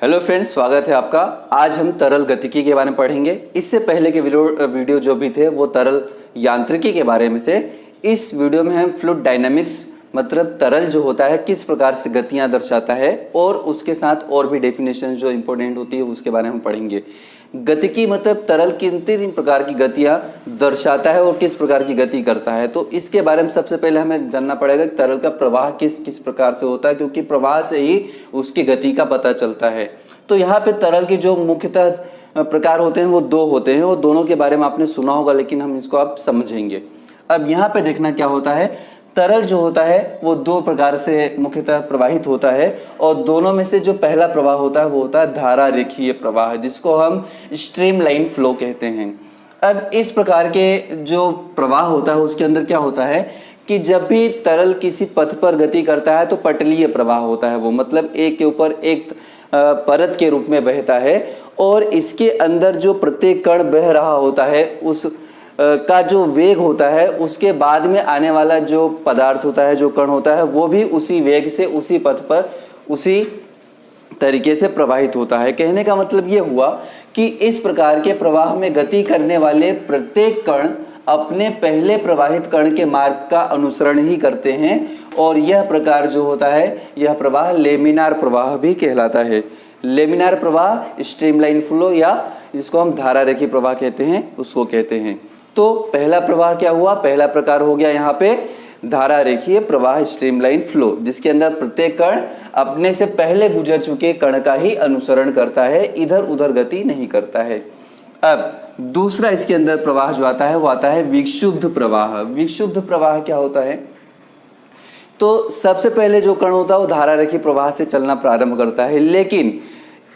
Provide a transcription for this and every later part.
Hello friends, स्वागत है आपका। आज हम तरल गतिकी के बारे में पढ़ेंगे। इससे पहले के वीडियो जो भी थे वो तरल यांत्रिकी के बारे में थे। इस वीडियो में हम फ्लूइड डायनामिक्स मतलब तरल जो होता है किस प्रकार से गतियां दर्शाता है और उसके साथ और भी डेफिनेशन जो इंपॉर्टेंट होती है उसके बारे में पढ़ेंगे। गतिकी मतलब तरल किन तीन प्रकार की गतियां दर्शाता है और किस प्रकार की गति करता है। तो इसके बारे में सबसे पहले हमें जानना पड़ेगा कि तरल का प्रवाह किस किस प्रकार से होता है, क्योंकि प्रवाह से ही उसकी गति का पता चलता है। तो यहाँ पे तरल के जो मुख्यतः प्रकार होते हैं वो दो होते हैं, वो दोनों के बारे में आपने सुना होगा, लेकिन हम इसको आप समझेंगे। अब यहाँ पे देखना क्या होता है, तरल जो होता है वो दो प्रकार से मुख्यतः प्रवाहित होता है और दोनों में से जो पहला प्रवाह होता है वो होता है धारा रेखीय प्रवाह, जिसको हम स्ट्रीमलाइन फ्लो कहते हैं। अब इस प्रकार के जो प्रवाह होता है उसके अंदर क्या होता है कि जब भी तरल किसी पथ पर गति करता है तो पटलीय प्रवाह होता है, वो मतलब एक के ऊपर एक परत के रूप में बहता है और इसके अंदर जो प्रत्येक कण बह रहा होता है उस का जो वेग होता है उसके बाद में आने वाला जो पदार्थ होता है, जो कण होता है, वो भी उसी वेग से उसी पथ पर उसी तरीके से प्रवाहित होता है। कहने का मतलब ये हुआ कि इस प्रकार के प्रवाह में गति करने वाले प्रत्येक कण अपने पहले प्रवाहित कण के मार्ग का अनुसरण ही करते हैं और यह प्रकार जो होता है यह प्रवाह लेमिनार प्रवाह भी कहलाता है। लेमिनार प्रवाह, स्ट्रीमलाइन फ्लो या जिसको हम धारा रेखीय प्रवाह कहते हैं उसको कहते हैं। तो पहला प्रवाह क्या हुआ, पहला प्रकार हो गया यहाँ पे धारा रेखीय प्रवाह स्ट्रीमलाइन फ्लो, जिसके अंदर प्रत्येक कण अपने से पहले गुजर चुके कण का ही अनुसरण करता है, इधर उधर गति नहीं करता है। अब दूसरा इसके अंदर प्रवाह जो आता है वो आता है विक्षुब्ध प्रवाह। विक्षुब्ध प्रवाह क्या होता है, तो सबसे पहले जो कण होता है वो धारा रेखीय प्रवाह से चलना प्रारंभ करता है, लेकिन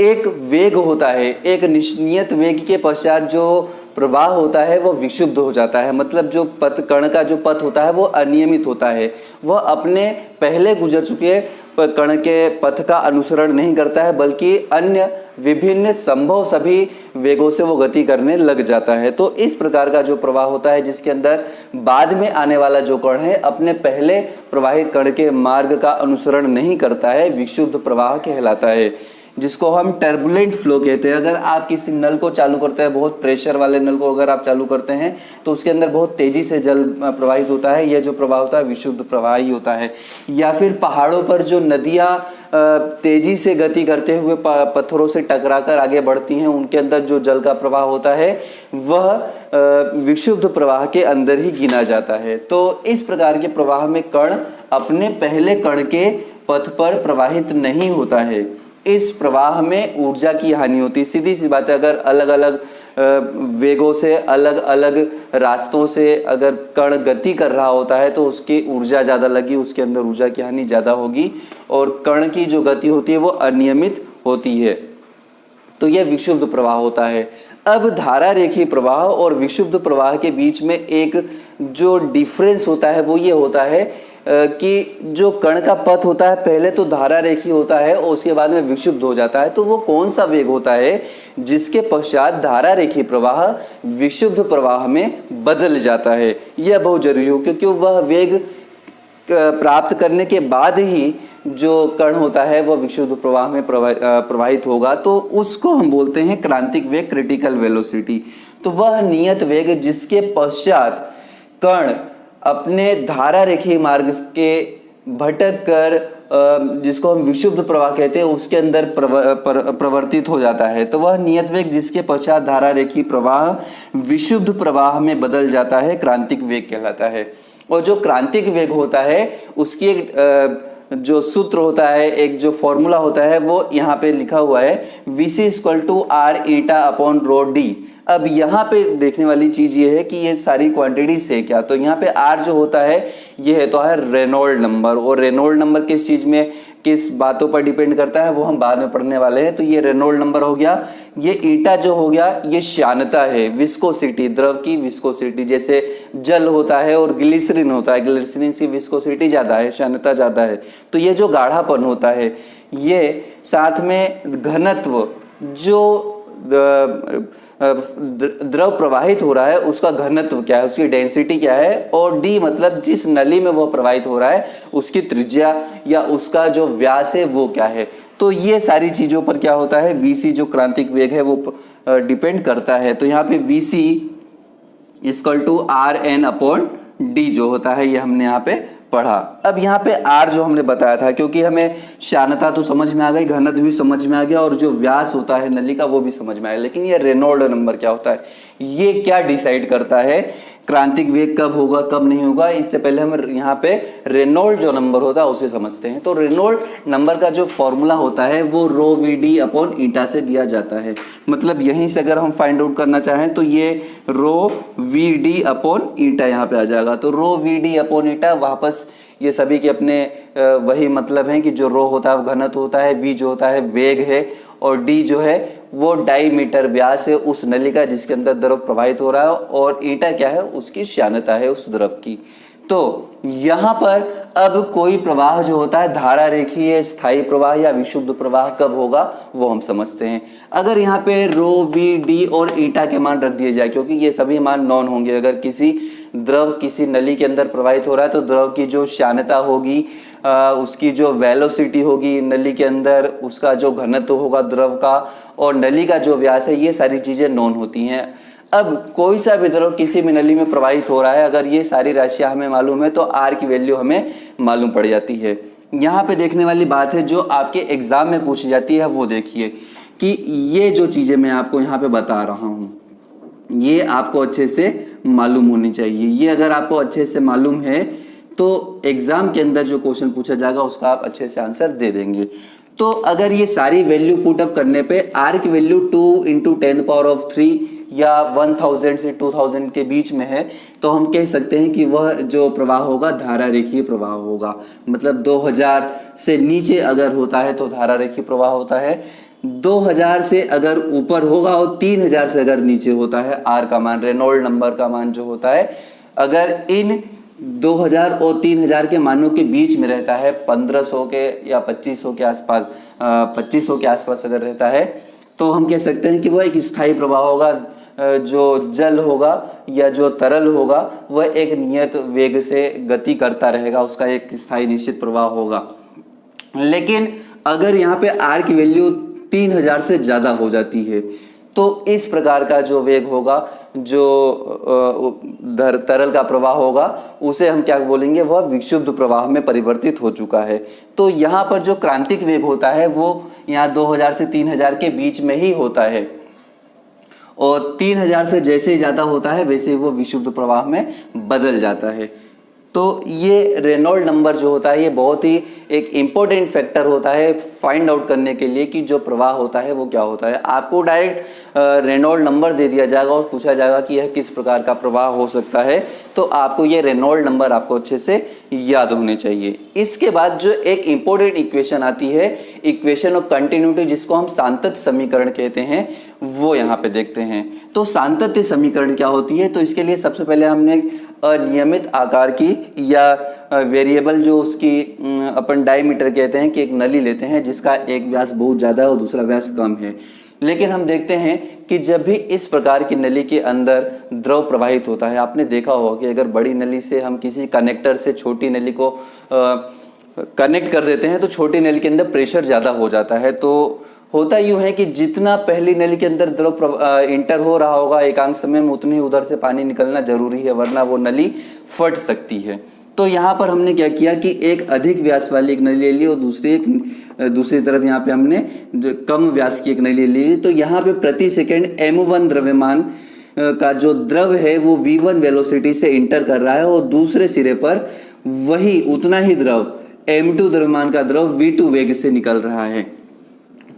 एक वेग होता है, एक नियत वेग के पश्चात जो प्रवाह होता है वो विक्षुब्ध हो जाता है। मतलब जो पथ कण का जो पथ होता है वो अनियमित होता है, वह अपने पहले गुजर चुके कण के पथ का अनुसरण नहीं करता है, बल्कि अन्य विभिन्न संभव सभी वेगों से वो गति करने लग जाता है। तो इस प्रकार का जो प्रवाह होता है जिसके अंदर बाद में आने वाला जो कण है अपने पहले प्रवाहित कण के मार्ग का अनुसरण नहीं करता है, विक्षुब्ध प्रवाह कहलाता है, जिसको हम टर्बुलेंट फ्लो कहते हैं। अगर आप किसी नल को चालू करते हैं, बहुत प्रेशर वाले नल को अगर आप चालू करते हैं तो उसके अंदर बहुत तेजी से जल प्रवाहित होता है, यह जो प्रवाह होता है विशुद्ध प्रवाह ही होता है। या फिर पहाड़ों पर जो नदियाँ तेजी से गति करते हुए पत्थरों से टकराकर आगे बढ़ती हैं, उनके अंदर जो जल का प्रवाह होता है वह विक्षुब्ध प्रवाह के अंदर ही गिना जाता है। तो इस प्रकार के प्रवाह में कण अपने पहले कण के पथ पर प्रवाहित नहीं होता है। इस प्रवाह में ऊर्जा की हानि होती है। सीधी सी बात है, अगर अलग अलग वेगों से अलग अलग रास्तों से अगर कण गति कर रहा होता है तो उसकी ऊर्जा ज़्यादा लगी, उसके अंदर ऊर्जा की हानि ज़्यादा होगी और कण की जो गति होती है वो अनियमित होती है। तो यह विक्षुब्ध प्रवाह होता है। अब धारा रेखीय प्रवाह और विक्षुब्ध प्रवाह के बीच में एक जो डिफरेंस होता है वो ये होता है कि जो कण का पथ होता है पहले तो धारा रेखीय होता है और उसके बाद में विक्षुब्ध हो जाता है। तो वो कौन सा वेग होता है जिसके पश्चात धारा रेखीय प्रवाह विक्षुब्ध प्रवाह में बदल जाता है। यह बहुत जरूरी हो, क्योंकि वह वेग प्राप्त करने के बाद ही जो कण होता है वह विक्षुब्ध प्रवाह में प्रवाहित होगा। तो उसको हम बोलते हैं क्रांतिक वेग, क्रिटिकल वेलोसिटी। तो वह नियत वेग जिसके पश्चात कण अपने धारा रेखीय मार्ग के भटक कर जिसको हम विक्षुब्ध प्रवाह कहते हैं उसके अंदर प्रवर्तित हो जाता है। तो वह नियत वेग जिसके पश्चात धारा रेखीय प्रवाह विक्षुब्ध प्रवाह में बदल जाता है क्रांतिक वेग कहलाता है। और जो क्रांतिक वेग होता है उसकी एक जो सूत्र होता है, एक जो फॉर्मूला होता है वो यहाँ पे लिखा हुआ है, Vc = R eta upon rho d। अब यहाँ पे देखने वाली चीज ये है कि ये सारी क्वांटिटी से क्या, तो यहाँ पे R जो होता है ये है तो है रेनॉल्ड नंबर, और रेनॉल्ड नंबर किस चीज में किस बातों पर डिपेंड करता है वो हम बाद में पढ़ने वाले हैं। तो ये रेनॉल्ड नंबर हो गया। ये ईटा जो हो गया ये श्यानता है, विस्कोसिटी, द्रव की विस्कोसिटी। जैसे जल होता है और ग्लिसरीन होता है, ग्लिसरीन की विस्कोसिटी ज्यादा है, श्यानता ज्यादा है। तो ये जो गाढ़ापन होता है ये, साथ में घनत्व, जो द्रव प्रवाहित हो रहा है उसका घनत्व क्या है, उसकी डेंसिटी क्या है, और डी मतलब जिस नली में वो प्रवाहित हो रहा है उसकी त्रिज्या या उसका जो व्यास है वो क्या है। तो ये सारी चीज़ों पर क्या होता है, VC जो क्रांतिक वेग है वो डिपेंड करता है। तो यहाँ पे VC इक्वल टू RN/D जो होता है ये हमने यहाँ पे पढ़ा। अब यहाँ पे R जो हमने बताया था, क्योंकि हमें श्यानता तो समझ में आ गई, घनत्व भी समझ में आ गया और जो व्यास होता है नली का वो भी समझ में आया, लेकिन ये रेनॉल्ड नंबर क्या होता है, ये क्या डिसाइड करता है क्रांतिक वेग कब होगा कब नहीं होगा। इससे पहले हम यहाँ पे रेनॉल्ड जो नंबर होता है उसे समझते हैं। तो रेनॉल्ड नंबर का जो फॉर्मूला होता है वो रो VD/ईटा से दिया जाता है। मतलब यहीं से अगर हम फाइंड आउट करना चाहें तो ये रो VD/ईटा यहाँ पे आ जाएगा। तो रो VD/ईटा वापस ये सभी के अपने वही मतलब है कि जो रो होता है वो घनत्व होता है, V जो होता है वेग है और D जो है वो डायमीटर व्यास है उस नली का जिसके अंदर द्रव प्रवाहित हो रहा है, और ईटा क्या है, उसकी श्यानता है उस द्रव की। तो यहाँ पर अब कोई प्रवाह जो होता है धारा रेखीय स्थायी प्रवाह या विशुद्ध प्रवाह कब होगा वो हम समझते हैं। अगर यहाँ पे रो VD और ईटा के मान रख दिए जाए, क्योंकि ये सभी मान नॉन होंगे, अगर किसी द्रव किसी नली के अंदर प्रवाहित हो रहा है तो द्रव की जो श्यानता होगी, उसकी जो वेलोसिटी होगी नली के अंदर, उसका जो घनत्व होगा द्रव का, और नली का जो व्यास है, ये सारी चीजें नॉन होती हैं। अब कोई सा भी द्रव किसी भी नली में प्रवाहित हो रहा है, अगर ये सारी राशियां हमें मालूम है तो R की वैल्यू हमें मालूम पड़ जाती है। यहाँ पे देखने वाली बात है जो आपके एग्जाम में पूछी जाती है, वो देखिए कि ये जो चीजें मैं आपको यहाँ पे बता रहा हूँ ये आपको अच्छे से मालूम होनी चाहिए। ये अगर आपको अच्छे से मालूम है तो एग्जाम के अंदर जो क्वेश्चन पूछा जाएगा उसका आप अच्छे से आंसर दे देंगे। तो अगर ये सारी वैल्यू पुटअप करने पे R की वैल्यू 2 × 10³ या 1000 से 2000 के बीच में है, तो हम कह सकते हैं कि वह जो प्रवाह होगा धारा रेखीय प्रवाह होगा। मतलब 2000 से नीचे अगर होता है तो धारा रेखीय प्रवाह होता है, 2000 से अगर ऊपर होगा और 3000 से अगर नीचे होता है R का मान, रेनॉल्ड नंबर का मान जो होता है, अगर इन 2000 और 3000 के मानों के बीच में रहता है, 1500 के या 2500 के आसपास, 2500 के आसपास अगर रहता है, तो हम कह सकते हैं कि वह एक स्थायी प्रवाह होगा। जो जल होगा या जो तरल होगा वह एक नियत वेग से गति करता रहेगा, उसका एक स्थायी निश्चित प्रवाह होगा। लेकिन अगर यहाँ पे R की वैल्यू 3000 से ज्यादा हो जाती है तो इस प्रकार का जो वेग होगा, जो तरल का प्रवाह होगा, उसे हम क्या बोलेंगे, वह विक्षुब्ध प्रवाह में परिवर्तित हो चुका है। तो यहाँ पर जो क्रांतिक वेग होता है वो यहाँ 2000 से 3000 के बीच में ही होता है, और 3000 से जैसे ही ज़्यादा होता है वैसे ही वो विशुद्ध प्रवाह में बदल जाता है। तो ये रेनॉल्ड नंबर जो होता है ये बहुत ही एक इम्पोर्टेंट फैक्टर होता है फाइंड आउट करने के लिए कि जो प्रवाह होता है वो क्या होता है। आपको डायरेक्ट रेनॉल्ड नंबर दे दिया जाएगा और पूछा जाएगा कि यह किस प्रकार का प्रवाह हो सकता है, तो आपको ये रेनॉल्ड नंबर आपको अच्छे से याद होने चाहिए। इसके बाद जो एक इम्पोर्टेंट इक्वेशन आती है, इक्वेशन ऑफ कंटिन्यूटी, जिसको हम सांतत्य समीकरण कहते हैं, वो यहाँ पे देखते हैं। तो सांतत्य समीकरण क्या होती है, तो इसके लिए सबसे पहले हमने अनियमित आकार की या वेरिएबल जो उसकी अपन डायमीटर कहते हैं कि एक नली लेते हैं जिसका एक व्यास बहुत ज़्यादा है और दूसरा व्यास कम है। लेकिन हम देखते हैं कि जब भी इस प्रकार की नली के अंदर द्रव प्रवाहित होता है, आपने देखा होगा कि अगर बड़ी नली से हम किसी कनेक्टर से छोटी नली को कनेक्ट कर देते हैं तो छोटी नली के अंदर प्रेशर ज़्यादा हो जाता है। तो होता यूँ है कि जितना पहली नली के अंदर द्रव इंटर हो रहा होगा एकांक समय में, उतनी उधर से पानी निकलना जरूरी है, वरना वो नली फट सकती है। तो यहाँ पर हमने क्या किया कि एक अधिक व्यास वाली एक नली ले ली और दूसरी तरफ यहाँ पे हमने कम व्यास की एक नली ले ली। तो यहाँ पे प्रति सेकंड m1 द्रव्यमान का जो द्रव है वो v1 वेलोसिटी से इंटर कर रहा है, और दूसरे सिरे पर वही उतना ही द्रव m2 द्रव्यमान का द्रव v2 वेग से निकल रहा है।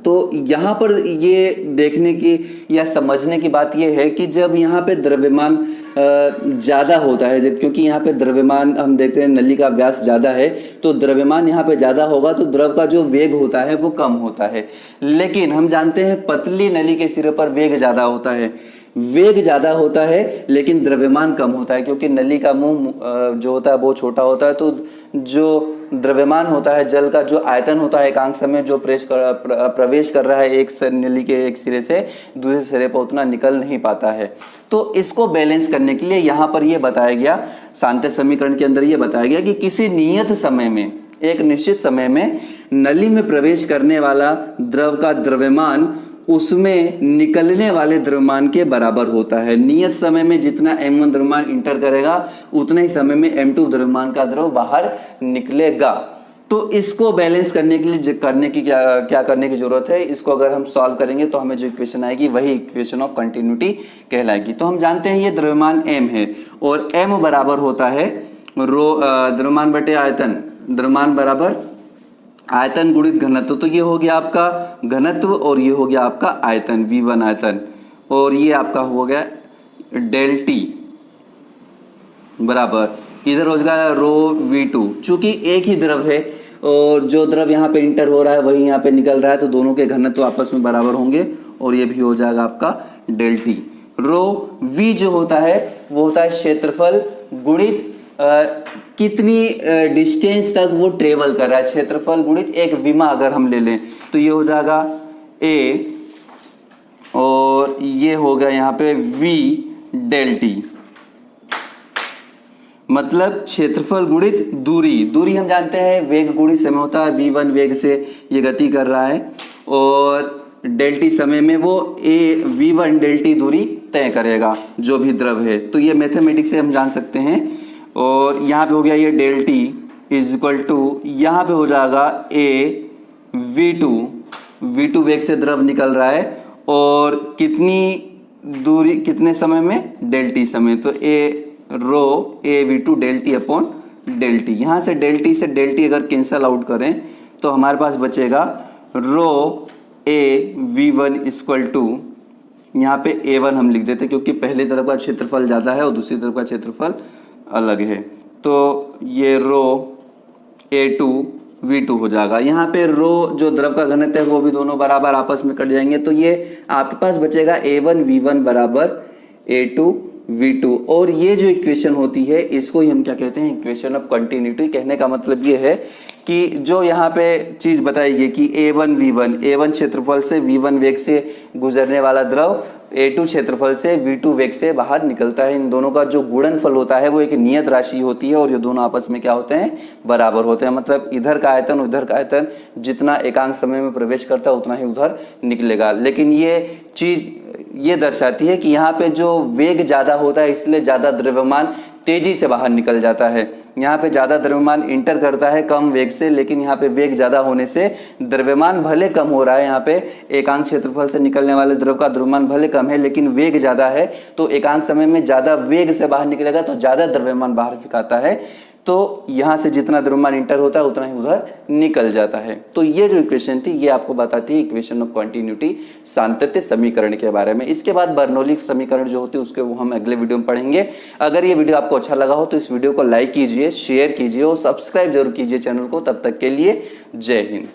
तो यहाँ पर ये देखने की या समझने की बात ये है कि जब यहाँ पे द्रव्यमान ज़्यादा होता है, क्योंकि यहाँ पे द्रव्यमान हम देखते हैं नली का व्यास ज़्यादा है, तो द्रव्यमान यहाँ पे ज़्यादा होगा तो द्रव का जो वेग होता है वो कम होता है। लेकिन हम जानते हैं पतली नली के सिरे पर वेग ज़्यादा होता है, वेग ज़्यादा होता है लेकिन द्रव्यमान कम होता है, क्योंकि नली का मुंह जो होता है वो छोटा होता है। तो जो द्रव्यमान होता है, जल का जो आयतन होता है एकांक समय जो प्रवेश कर रहा है एक नली के एक सिरे से दूसरे सिरे पर, उतना निकल नहीं पाता है। तो इसको बैलेंस करने के लिए यहाँ पर यह बताया गया, सांतत्य समीकरण के अंदर यह बताया गया कि किसी नियत समय में, एक निश्चित समय में नली में प्रवेश करने वाला द्रव का द्रव्यमान उसमें निकलने वाले द्रव्यमान के बराबर होता है। नियत समय में जितना m1 द्रव्यमान इंटर करेगा उतने ही समय में m2 द्रव्यमान का द्रव बाहर निकलेगा। तो इसको बैलेंस करने के लिए क्या करने की जरूरत है, इसको अगर हम सॉल्व करेंगे तो हमें जो इक्वेशन आएगी वही इक्वेशन ऑफ कंटिन्यूटी कहलाएगी। तो हम जानते हैं ये द्रव्यमान m है और m बराबर होता है द्रव्यमान बटे आयतन, द्रव्यमान बराबर आयतन गुणित घनत्व। तो ये हो गया आपका घनत्व और ये हो गया आपका आयतन V1 आयतन, और ये आपका हो गया डेल टी बराबर इधर हो जाएगा रो V2। चूंकि एक ही द्रव है और जो द्रव यहाँ पे इंटर हो रहा है वही यहाँ पे निकल रहा है, तो दोनों के घनत्व आपस में बराबर होंगे और ये भी हो जाएगा आपका डेल टी। रो V जो होता है वो होता है क्षेत्रफल गुणित कितनी डिस्टेंस तक वो ट्रेवल कर रहा है, क्षेत्रफल गुणित एक विमा अगर हम ले लें तो ये हो जाएगा A और ये हो गया यहाँ पे V डेल टी, मतलब क्षेत्रफल गुणित दूरी। दूरी हम जानते हैं वेग गुणित समय होता है, V1 वेग से ये गति कर रहा है और डेल टी समय में वो V1 डेल टी दूरी तय करेगा जो भी द्रव है। तो ये मैथमेटिक्स से हम जान सकते हैं। और यहाँ पे हो गया ये del t is equal to, यहाँ पे हो जाएगा V2 वेग से द्रव निकल रहा है और कितनी दूरी कितने समय में, डेल टी समय। तो rho V2 del t upon del t. यहाँ से डेल टी अगर कैंसल आउट करें तो हमारे पास बचेगा रो V1 इक्वल टू, यहाँ पे A1 हम लिख देते क्योंकि पहले तरफ का क्षेत्रफल ज़्यादा है और दूसरी तरफ का क्षेत्रफल अलग है। तो ये रो A2 V2 हो जाएगा। यहाँ पे रो जो द्रव का घनत्व है वो भी दोनों बराबर आपस में कट जाएंगे, तो ये आपके पास बचेगा A1 V1 बराबर A2 V2। और ये जो इक्वेशन होती है इसको ही हम क्या कहते हैं, इक्वेशन ऑफ कंटिन्यूटी। कहने का मतलब ये है कि जो यहाँ पे चीज बताई गई कि A1 V1, A1 क्षेत्रफल से V1 वेग से गुजरने वाला द्रव A2 क्षेत्रफल से V2 वेग से बाहर निकलता है। इन दोनों का जो गुणनफल होता है वो एक नियत राशि होती है और ये दोनों आपस में क्या होते हैं, बराबर होते हैं। मतलब इधर का आयतन उधर का आयतन जितना एकांक समय में प्रवेश करता है उतना ही उधर निकलेगा। लेकिन ये चीज ये दर्शाती है कि यहाँ पे जो वेग ज्यादा होता है इसलिए ज्यादा द्रव्यमान तेजी से बाहर निकल जाता है। यहाँ पे ज्यादा द्रव्यमान इंटर करता है कम वेग से, लेकिन यहाँ पे वेग ज्यादा होने से द्रव्यमान भले कम हो रहा है। यहाँ पे एकांक क्षेत्रफल से निकलने वाले द्रव का द्रव्यमान भले कम है लेकिन वेग ज्यादा है, तो एकांक समय में ज्यादा वेग से बाहर निकलेगा तो ज्यादा द्रव्यमान बाहर फेंकाता है। तो यहाँ से जितना द्रव्यमान इंटर होता है उतना ही उधर निकल जाता है। तो ये जो इक्वेशन थी ये आपको बताती है इक्वेशन ऑफ कंटिन्यूटी, सातत्य समीकरण के बारे में। इसके बाद बर्नौली समीकरण जो होती है उसके वो हम अगले वीडियो में पढ़ेंगे। अगर ये वीडियो आपको अच्छा लगा हो तो इस वीडियो को लाइक कीजिए, शेयर कीजिए और सब्सक्राइब जरूर कीजिए चैनल को। तब तक के लिए जय हिंद।